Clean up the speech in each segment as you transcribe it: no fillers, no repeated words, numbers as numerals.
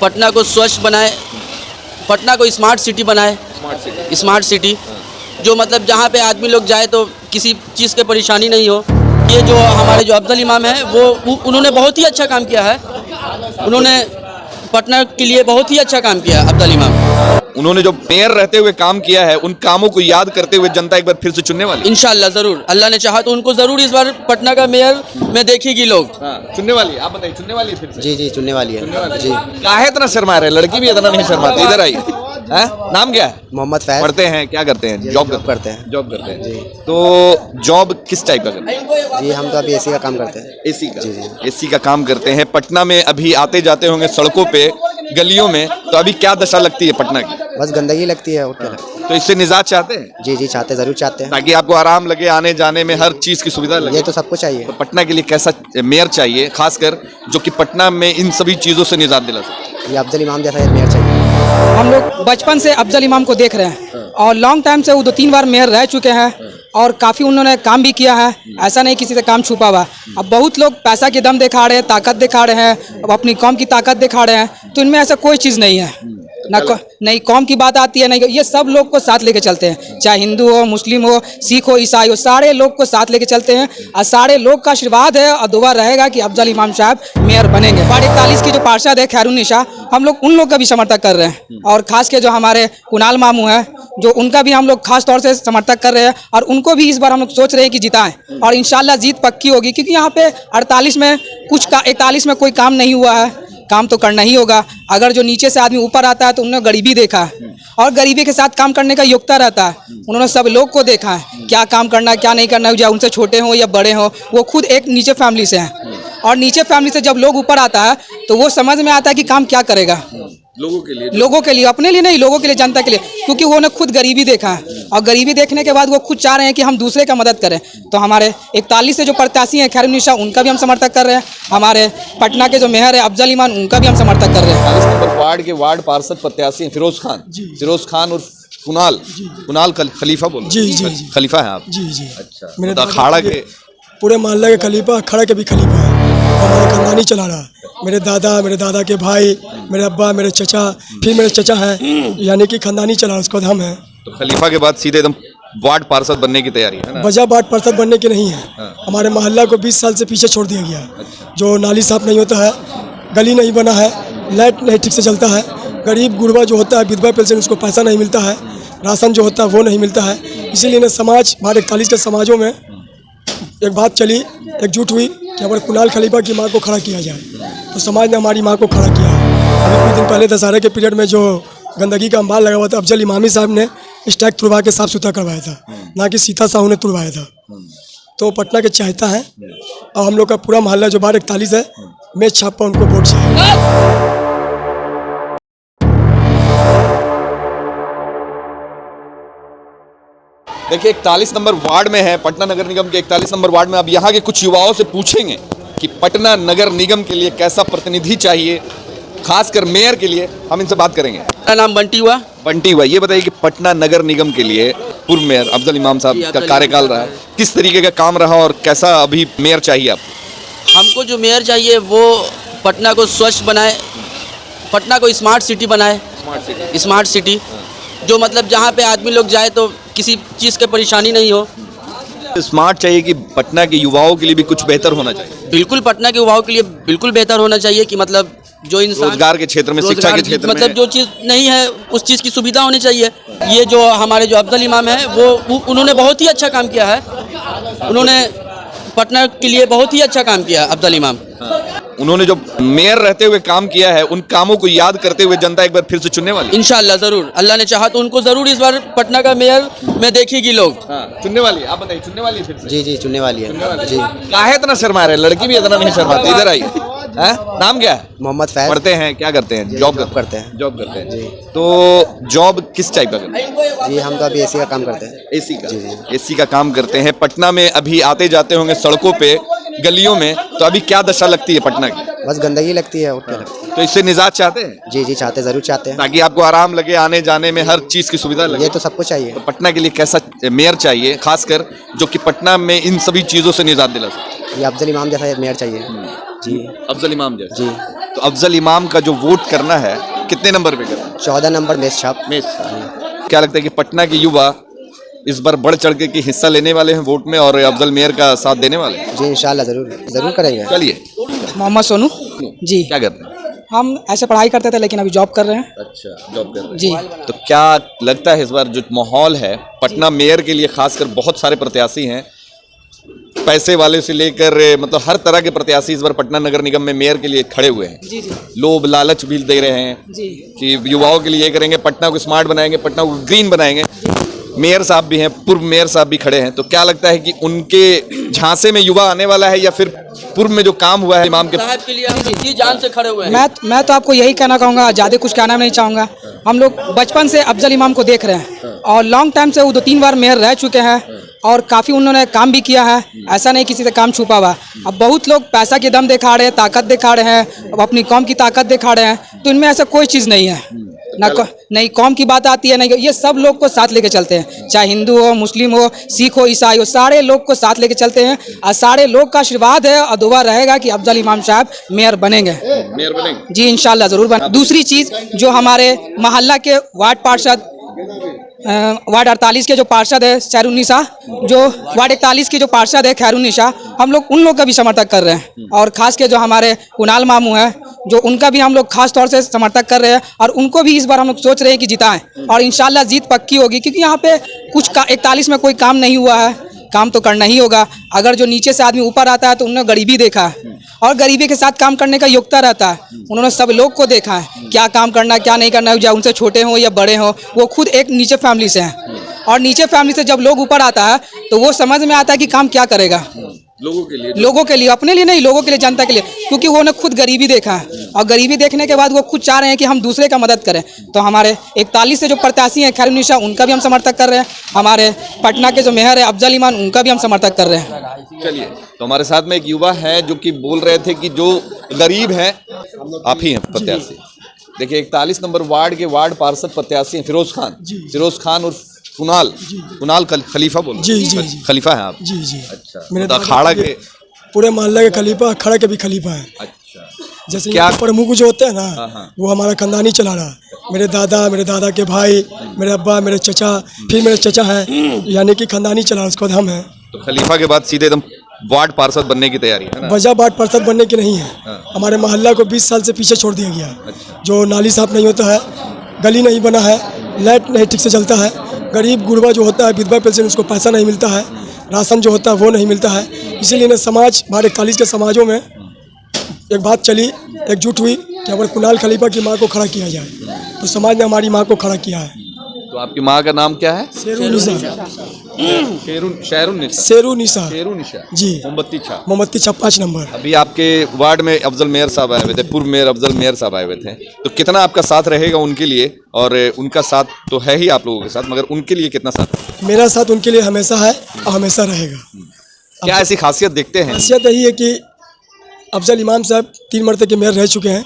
पटना को स्वच्छ बनाए, पटना को स्मार्ट सिटी बनाए, स्मार्ट सिटी जो मतलब जहाँ पे आदमी लोग जाए तो किसी चीज़ की परेशानी नहीं हो। ये जो हमारे जो अफजल इमाम हैं वो उन्होंने बहुत ही अच्छा काम किया है। उन्होंने पटना के लिए बहुत ही अच्छा काम किया अफजल इमाम। उन्होंने जो मेयर रहते हुए काम किया है उन कामों को याद करते हुए जनता एक बार फिर से चुनने वाली इंशाल्लाह ज़रूर, अल्लाह ने चाहा तो उनको ज़रूर इस बार पटना का मेयर में देखेगी लोग। चुनने वाली है। आप बताइए, चुनने वाली है फिर से? जी जी चुनने वाली है जी। काहे इतना शर्मा रहे? लड़की भी इतना नहीं शर्माती। इधर आई। नाम क्या है? मोहम्मद फैज। पढ़ते हैं, क्या करते हैं? जॉब करते हैं। जॉब करते हैं जी। तो जॉब किस टाइप का करते हैं? जी हम तो अभी एसी का काम करते हैं। एसी का? जी, जी। एसी का काम करते हैं। पटना में अभी आते जाते होंगे सड़कों पे, गलियों में, तो अभी क्या दशा लगती है पटना की? बस गंदगी लगती है और क्या लगती तो इससे निजात चाहते हैं है। जी जी चाहते ज़रूर चाहते हैं। ताकि आपको आराम लगे, आने जाने में हर चीज की सुविधा लगे। ये तो सबको चाहिए। तो पटना के लिए कैसा मेयर चाहिए, खासकर जो कि पटना में इन सभी चीजों से निजात दिला सके? ये अफजल इमाम जैसा मेयर चाहिए। हम लोग बचपन से अफजल इमाम को देख रहे हैं और लॉन्ग टाइम से वो 2-3 बार मेयर रह चुके हैं और काफ़ी उन्होंने काम भी किया है। ऐसा नहीं किसी से काम छुपा हुआ। अब बहुत लोग पैसा के दम दिखा रहे हैं, ताकत दिखा रहे हैं, अब अपनी कौम की ताकत दिखा रहे हैं, तो इनमें ऐसा कोई चीज़ नहीं है। नहीं कौम की बात आती है, नहीं ये सब लोग को साथ लेके चलते हैं, चाहे हिंदू हो, मुस्लिम हो, सिख हो, ईसाई हो, सारे लोग को साथ लेके चलते हैं और सारे लोग का आशीर्वाद है और दुआ रहेगा कि अफजल इमाम साहब मेयर बनेंगे। वार्ड 41 की जो पार्षद है खैरुन्निसा, हम लोग उन लोग का भी समर्थक कर रहे हैं और खास के जो हमारे कुणाल मामू हैं जो उनका भी हम लोग खास तौर से समर्थक कर रहे हैं और उनको भी इस बार हम लोग सोच रहे हैं कि जिताएं और इंशाल्लाह जीत पक्की होगी। क्योंकि यहाँ पे 48 में 41 में कोई काम नहीं हुआ है, काम तो करना ही होगा। अगर जो नीचे से आदमी ऊपर आता है तो उन्होंने गरीबी देखा है और गरीबी के साथ काम करने का योग्यता रहता है। उन्होंने सब लोग को देखा है क्या काम करना है, क्या नहीं करना है, चाहे उनसे छोटे हों या बड़े हों। वो खुद एक नीचे फैमिली से हैं और नीचे फैमिली से जब लोग ऊपर आता है तो वो समझ में आता है कि काम क्या करेगा लोगों के लिए, अपने लिए नहीं, लोगों के लिए, जनता के लिए। क्योंकि वो ने खुद गरीबी देखा है और गरीबी देखने के बाद वो खुद चाह रहे हैं कि हम दूसरे का मदद करें। तो हमारे 41 से जो प्रत्याशी हैं खैरुन्निसा, उनका भी हम समर्थक कर रहे हैं। हमारे पटना के जो मेयर है अफजल इमाम, उनका भी हम समर्थक कर रहे हैं। 40 नंबर वार्ड के वार्ड पार्षद प्रत्याशी हैं फिरोज खान और कुणाल खलीफा बोलो। जी खलीफा है आप? जी अच्छा। मेरे तो अखाड़ा के पूरे मोहल्ले के खलीफा, अखाड़ा के भी खलीफा है, हमारा खानदानी चला रहा है। मेरे दादा के भाई, मेरे अब्बा, मेरे चचा, फिर मेरे चचा हैं, यानी कि खानदानी चला रहा, उसके बाद हम हैं। तो खलीफा के बाद सीधे एकदम वार्ड पार्षद बनने की तैयारी है ना? वजह वार्ड पार्षद बनने की नहीं है। हमारे मोहल्ला को 20 साल से पीछे छोड़ दिया गया। जो नाली साफ नहीं होता है, गली नहीं बना है, लाइट नहीं ठीक से चलता है, गरीब गुरबा जो होता है, विधवा पेंशन, उसको पैसा नहीं मिलता है, राशन जो होता है वो नहीं मिलता है। इसीलिए ना समाज, हमारे 41 के समाजों में एक बात चली, एकजुट हुई कि हमारे कुणाल खलीफा की माँ को खड़ा किया जाए। तो समाज ने हमारी माँ को खड़ा किया है। अभी कुछ दिन पहले दशहरे के पीरियड में जो गंदगी का अंबार लगा हुआ था, अफजल इमामी साहब ने स्टैक तुड़वा के साफ सुथरा करवाया था, ना कि सीता साहू ने तुड़वाया था। तो पटना के चाहता है और हम लोग का पूरा मोहल्ला जो वार्ड 41 है, मेज छाप पर उनको वोट चाहिए। देखिए 41 नंबर वार्ड में है, पटना नगर निगम के 41 नंबर वार्ड में। अब यहाँ के कुछ युवाओं से पूछेंगे कि पटना नगर निगम के लिए कैसा प्रतिनिधि चाहिए, खासकर मेयर के लिए। हम इनसे बात करेंगे। मेरा नाम बंटी हुआ। ये बताइए कि पटना नगर निगम के लिए पूर्व मेयर अफजल इमाम साहब का कार्यकाल रहा, किस तरीके का काम रहा और कैसा अभी मेयर चाहिए आपको? हमको जो मेयर चाहिए वो पटना को स्वच्छ बनाए, पटना को स्मार्ट सिटी बनाए, स्मार्ट सिटी जो मतलब जहाँ पे आदमी लोग जाए तो किसी चीज़ की परेशानी नहीं हो। स्मार्ट चाहिए कि पटना के युवाओं के लिए भी कुछ बेहतर होना चाहिए? बिल्कुल पटना के युवाओं के लिए बिल्कुल बेहतर होना चाहिए कि मतलब जो इंसान रोजगार के क्षेत्र में, शिक्षा के क्षेत्र में, मतलब जो चीज़ नहीं है उस चीज़ की सुविधा होनी चाहिए। ये जो हमारे जो अफजल इमाम है वो उन्होंने बहुत ही अच्छा काम किया है। उन्होंने पटना के लिए बहुत ही अच्छा काम किया अफजल इमाम। उन्होंने जो मेयर रहते हुए काम किया है उन कामों को याद करते हुए जनता एक बार फिर से चुनने वाली इंशाल्लाह ज़रूर, अल्लाह ने चाहा तो उनको ज़रूर इस बार पटना का मेयर में देखेगी लोग। चुनने वाली है। आप बताइए, चुनने वाली है फिर से? जी जी चुनने वाली है जी। काहे इतना शर्मा रहे? लड़की भी इतना नहीं शर्माती। इधर आई। नाम क्या है? मोहम्मद फैज। पढ़ते हैं, क्या करते हैं? जॉब करते हैं। जॉब करते हैं जी। तो जॉब किस टाइप का करते हैं? जी हम तो अभी एसी का काम करते हैं। एसी का? एसी का काम करते हैं। पटना में अभी आते जाते होंगे सड़कों पे, गलियों में, तो अभी क्या दशा लगती है पटना की? बस गंदगी लगती है और क्या लगती है। तो इससे निजात चाहते हैं? जी जी चाहते ज़रूर चाहते हैं। ताकि आपको आराम लगे, आने जाने में हर चीज की सुविधा लगे। ये तो सबको चाहिए। तो पटना के लिए कैसा मेयर चाहिए, खासकर जो कि पटना में इन सभी चीजों से निजात दिला सके? ये अफजल इमाम जैसा मेयर चाहिए जी। अफजल इमाम जैसा? जी। तो अफजल इमाम का जो वोट करना है कितने नंबर पे करना है? 14 नंबर मेज छाप। क्या लगता है कि पटना के युवा इस बार बढ़ चढ़ के हिस्सा लेने वाले हैं वोट में और अफजल मेयर का साथ देने वाले हैं? जी इंशाल्लाह ज़रूर करेंगे। चलिए, मोहम्मद सोनू जी। क्या करते हैं? हम ऐसे पढ़ाई करते थे लेकिन अभी जॉब कर रहे हैं। अच्छा, जॉब कर रहे हैं। जी। तो क्या लगता है इस बार जो माहौल है पटना मेयर के लिए, खासकर बहुत सारे प्रत्याशी हैं, पैसे वाले से लेकर मतलब हर तरह के प्रत्याशी इस बार पटना नगर निगम में मेयर के लिए खड़े हुए हैं। जी जी लोभ लालच भी दे रहे हैं जी कि युवाओं के लिए ये करेंगे, पटना को स्मार्ट बनाएंगे, पटना को ग्रीन बनाएंगे। मेयर साहब भी हैं, पूर्व मेयर साहब भी खड़े हैं, तो क्या लगता है कि उनके झांसे में युवा आने वाला है या फिर पूर्व में जो काम हुआ है इमाम के साहब के लिए हम जी जान से खड़े हुए हैं। मैं तो आपको यही कहना चाहूँगा, ज़्यादा कुछ कहना नहीं चाहूँगा। हम लोग बचपन से अफजल इमाम को देख रहे हैं और लॉन्ग टाइम से वो 2-3 बार मेयर रह चुके हैं और काफ़ी उन्होंने काम भी किया है। ऐसा नहीं किसी से काम छुपा हुआ। अब बहुत लोग पैसा के दम दिखा रहे हैं, ताकत दिखा रहे हैं, अब अपनी कौम की ताकत दिखा रहे हैं, तो इनमें ऐसा कोई चीज़ नहीं है। नहीं कौम की बात आती है, नहीं ये सब लोग को साथ लेके चलते हैं, चाहे हिंदू हो, मुस्लिम हो, सिख हो, ईसाई हो, सारे लोग को साथ लेके चलते हैं और सारे लोग का आशीर्वाद है और दुआ रहेगा कि अफजल इमाम साहब मेयर बनेंगे। जी इंशाल्लाह ज़रूर बने। दूसरी चीज़ जो हमारे मोहल्ला के वार्ड पार्षद वार्ड 48 के जो पार्षद है खैरुन्निसा, जो वार्ड 41 के जो पार्षद है खैरुन्निसा, हम लोग उन लोग का भी समर्थक कर रहे हैं और खास के जो हमारे कुणाल मामू हैं, जो उनका भी हम लोग खास तौर से समर्थक कर रहे हैं और उनको भी इस बार हम लोग सोच रहे हैं कि जिताएं और इंशाल्लाह जीत पक्की होगी, क्योंकि यहाँ पे कुछ 41 में कोई काम नहीं हुआ है, काम तो करना ही होगा। अगर जो नीचे से आदमी ऊपर आता है तो उन्होंने गरीबी देखा है और गरीबी के साथ काम करने का योग्यता रहता है। उन्होंने सब लोग को देखा है, क्या काम करना क्या नहीं करना, या उनसे छोटे हों या बड़े हों, वो खुद एक नीचे फैमिली से हैं और नीचे फैमिली से जब लोग ऊपर आता है तो वो समझ में आता है कि काम क्या करेगा लोगों के लिए, अपने लिए नहीं, लोगों के लिए, जनता के लिए, क्योंकि वो ने खुद गरीबी देखा है और गरीबी देखने के बाद वो खुद चाह रहे हैं कि हम दूसरे का मदद करें। तो हमारे 41 से जो प्रत्याशी हैं खैरुन्निसा, उनका भी हम समर्थक कर रहे हैं। हमारे पटना के जो मेयर है अफजल इमाम, उनका भी हम समर्थक कर रहे हैं। चलिए, तो हमारे साथ में एक युवा है जो कि बोल रहे थे कि जो गरीब हैं आप ही हैं प्रत्याशी। देखिए 41 नंबर वार्ड के वार्ड पार्षद प्रत्याशी हैं फिरोज खान और कुणाल खलीफा बोल जी खलीफा हैं आप? जी अच्छा, मेरे तो अखाड़ा के पूरे मोहल्ले के खलीफा, अखाड़ा के भी खलीफा है। अच्छा, जैसे क्या प्रमुख जो होते हैं ना, वो हमारा खानदानी चला रहा है। मेरे दादा के भाई, मेरे अब्बा, मेरे चचा, फिर मेरे चचा हैं, यानी कि खानदानी चला रहा है, उसके बाद हम हैं। तो खलीफा के बाद सीधे एकदम वार्ड पार्षद बनने की तैयारी है ना? वजह वार्ड पार्षद बनने की नहीं है। हमारे मोहल्ला को 20 साल से पीछे छोड़ दिया गया है। जो नाली साफ नहीं होता है, गली नहीं बना है, लाइट नहीं ठीक से चलता है, गरीब गुरबा जो होता है, विधवा पेंशन, उसको पैसा नहीं मिलता है, राशन जो होता है वो नहीं मिलता है। इसीलिए ना समाज, हमारे 41 के समाजों में एक बात चली, एकजुट हुई कि अगर कुणाल खलीफा की माँ को खड़ा किया जाए, तो समाज ने हमारी माँ को खड़ा किया है। तो आपकी माँ का नाम क्या है? शेरुन्निसा जी, मोमबत्ती छाप 5 नंबर। अभी आपके वार्ड में अफजल मेयर साहब आए हुए थे, पूर्व मेयर अफजल मेयर साहब आए हुए थे, तो कितना आपका साथ रहेगा उनके लिए? और उनका साथ तो है ही आप लोगों के साथ, मगर उनके लिए कितना साथ है? मेरा साथ उनके लिए हमेशा है और हमेशा रहेगा। क्या ऐसी खासियत देखते हैं? खासियत यही है कि अफजल इमाम साहब 3 मरतबे के मेयर रह चुके हैं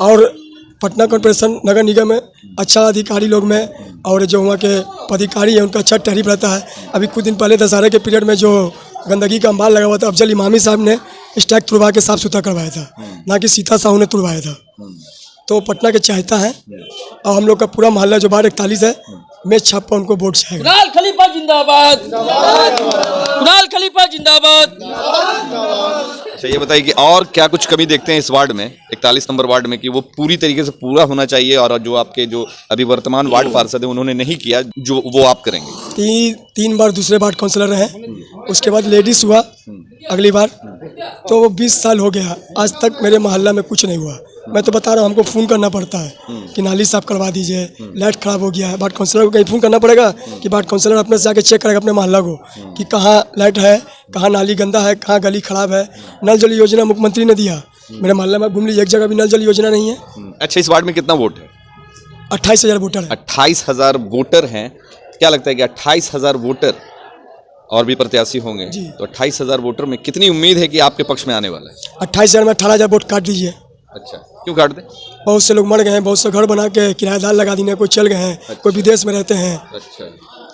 और पटना कॉर्पोरेशन नगर निगम में अच्छा अधिकारी लोग में, और जो वहाँ के पदाधिकारी हैं उनका अच्छा टैरिफ रहता है। अभी कुछ दिन पहले दशहरे के पीरियड में जो गंदगी का अंबार लगा हुआ था, अफजल इमामी साहब ने स्टैक तुड़वा के साफ सुथरा करवाया था, ना कि सीता साहू ने तुड़वाया था। तो पटना के चाहता है और हम लोग का पूरा मोहल्ला जो वार्ड 41 है, मेज छाप पर उनको वोट चाहेगा। कुणाल खलीफा जिंदाबाद, कुणाल खलीफा जिंदाबाद। अच्छा, ये बताइए कि और क्या कुछ कमी देखते हैं इस वार्ड में, 41 नंबर वार्ड में, कि वो पूरी तरीके से पूरा होना चाहिए और जो आपके जो अभी वर्तमान वार्ड पार्षद है उन्होंने नहीं किया, जो वो आप करेंगे? 3 बार दूसरे वार्ड काउंसलर रहे, उसके बाद लेडीज हुआ अगली बार, तो वो 20 साल हो गया, आज तक मेरे मोहल्ला में कुछ नहीं हुआ। मैं तो बता रहा हूँ, हमको फ़ोन करना पड़ता है कि नाली साफ करवा दीजिए, लाइट खराब हो गया है। वार्ड काउंसलर को कहीं फ़ोन करना पड़ेगा कि वार्ड काउंसलर अपने से जाके चेक करेगा अपने मोहल्ला को कि कहाँ लाइट है, कहाँ नाली गंदा है, कहाँ गली खराब है। नल जल योजना मुख्यमंत्री ने दिया, मेरे मोहल्ले में घूम लीजिए, एक जगह भी नल जल योजना नहीं है। अच्छा, इस वार्ड में कितना वोट है? 28,000 वोटर है। 28,000 वोटर हैं। क्या लगता है कि 28,000 वोटर और भी प्रत्याशी होंगे, तो 28,000 वोटर में कितनी उम्मीद है कि आपके पक्ष में आने वाला है? 28,000 में 18,000 वोट काट दीजिए। अच्छा, क्यों काट दें? बहुत से लोग मर गए हैं, बहुत से घर बना के किराएदार लगा दिए, कोई चल गए हैं, कोई विदेश में रहते हैं। अच्छा,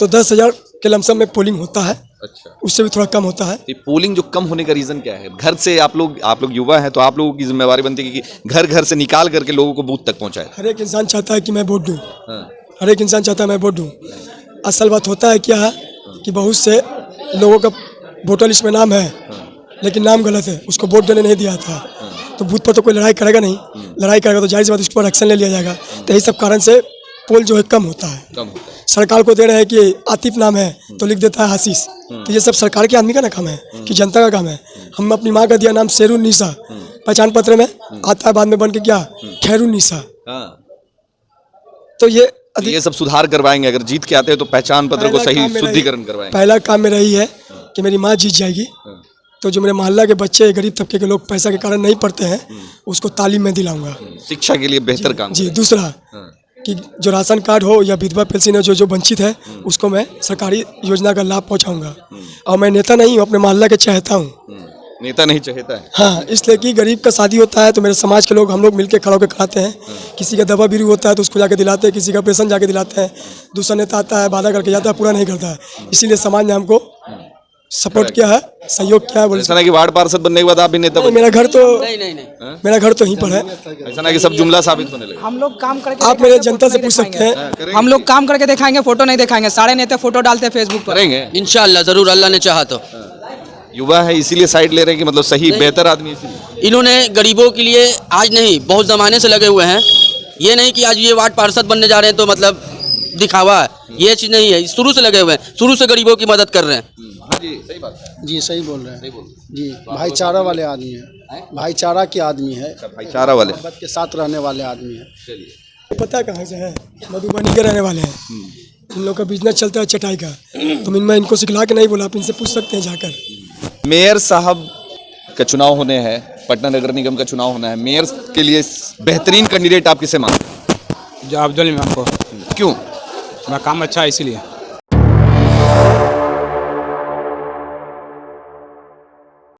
तो 10,000 के लमसम में पोलिंग होता है। अच्छा, उससे भी थोड़ा कम होता है। ये पोलिंग जो कम होने का रीजन क्या है? घर से आप लोग युवा हैं तो आप लोगों की जिम्मेवारी बनती है कि घर घर से निकाल करके लोगों को बूथ तक पहुंचाए। हर एक इंसान चाहता है कि मैं वोट दूँ, हाँ, हर एक इंसान चाहता है मैं वोट दूँ। असल बात होता है क्या है कि बहुत से लोगों का वोटर लिस्ट में नाम है लेकिन नाम गलत है, उसको वोट देने नहीं दिया था, तो बूथ पर तो कोई लड़ाई करेगा नहीं, लड़ाई करेगा तो जाहिर सी बात उसके ऊपर एक्शन ले लिया जाएगा। तो यही सब कारण से पोल जो है कम होता है। कम होता है। सरकार को दे रहे हैं कि आतिफ नाम है तो लिख देता है आशीष, तो ये सब सरकार के आदमी का ना काम है कि जनता का काम है। हम अपनी माँ का दिया नाम शेरुन्निसा, पहचान पत्र में आता है बाद में बन के क्या खैरुन्निसा। हाँ, तो ये तो ये सब सुधार करवाएंगे अगर जीत के आते हैं तो पहचान पत्र को सही शुद्धिकरण करवाएंगे। पहला काम मेरा यही है कि मेरी माँ जीत जाएगी तो जो मेरे मोहल्ला के बच्चे गरीब तबके के लोग पैसा के कारण नहीं पढ़ते हैं उसको तालीम में दिलाऊंगा, शिक्षा के लिए बेहतर काम जी। करें। दूसरा हाँ, कि जो राशन कार्ड हो या विधवा पेंशन हो जो वंचित है उसको मैं सरकारी योजना का लाभ पहुंचाऊंगा। और मैं नेता नहीं हूँ, अपने मोहल्ला के चाहता हूँ। नेता नहीं चाहता है। हाँ, इसलिए कि गरीब का शादी होता है तो मेरे समाज के लोग हम लोग मिलके खड़ा होकर कराते हैं। किसी का दवा बीरी होता है तो उसको जाके दिलाते हैं, किसी का ऑपरेशन जाके दिलाते हैं। दूसरा नेता आता है वादा करके जाता है, पूरा नहीं करता है। इसीलिए समाज ने हमको सपोर्ट किया है, सहयोग किया है। बोले ऐसा ना कि वार्ड पार्षद बनने के बाद आप भी नेता नहीं, बने। मेरा घर तो नहीं मेरा घर तो यहीं पर है। ऐसा ना कि सब जुमला साबित होने लगे। हम लोग काम करके आप मेरे जनता से पूछ सकते हैं। हम लोग काम करके दिखाएंगे, फोटो नहीं दिखाएंगे। सारे नेता फोटो डालते हैं फेसबुक पर। करेंगे। इंशाल्लाह ज़रूर, अल्लाह ने चाहा तो। युवा है इसीलिए साइड ले रहे हैं कि मतलब सही बेहतर आदमी इसीलिए। इन्होंने गरीबों के लिए आज नहीं बहुत ज़माने से लगे हुए हैं। ये नहीं कि आज ये वार्ड पार्षद बनने जा रहे हैं तो मतलब दिखावा है, ये चीज़ नहीं है। शुरू से लगे हुए हैं, शुरू से गरीबों की मदद कर रहे हैं। हाँ जी, सही बात है। जी सही बोल रहे हैं जी। भाईचारा वाले आदमी है, भाईचारा के आदमी है, भाईचारा वाले। मोहब्बत के साथ रहने वाले आदमी है। चलिए, पता कहाँ से है, मधुबनी के रहने वाले हैं। इन लोग का बिजनेस चलता है चटाई का, तो मैं इनको सिखला के नहीं बोला, आप इनसे पूछ सकते हैं जाकर। मेयर साहब का चुनाव होने हैं, पटना नगर निगम का चुनाव होना है। मेयर के लिए बेहतरीन कैंडिडेट आप किसे मानते हैं? जो अब्दुल इमाम को, क्यों? मेरा काम अच्छा है इसीलिए।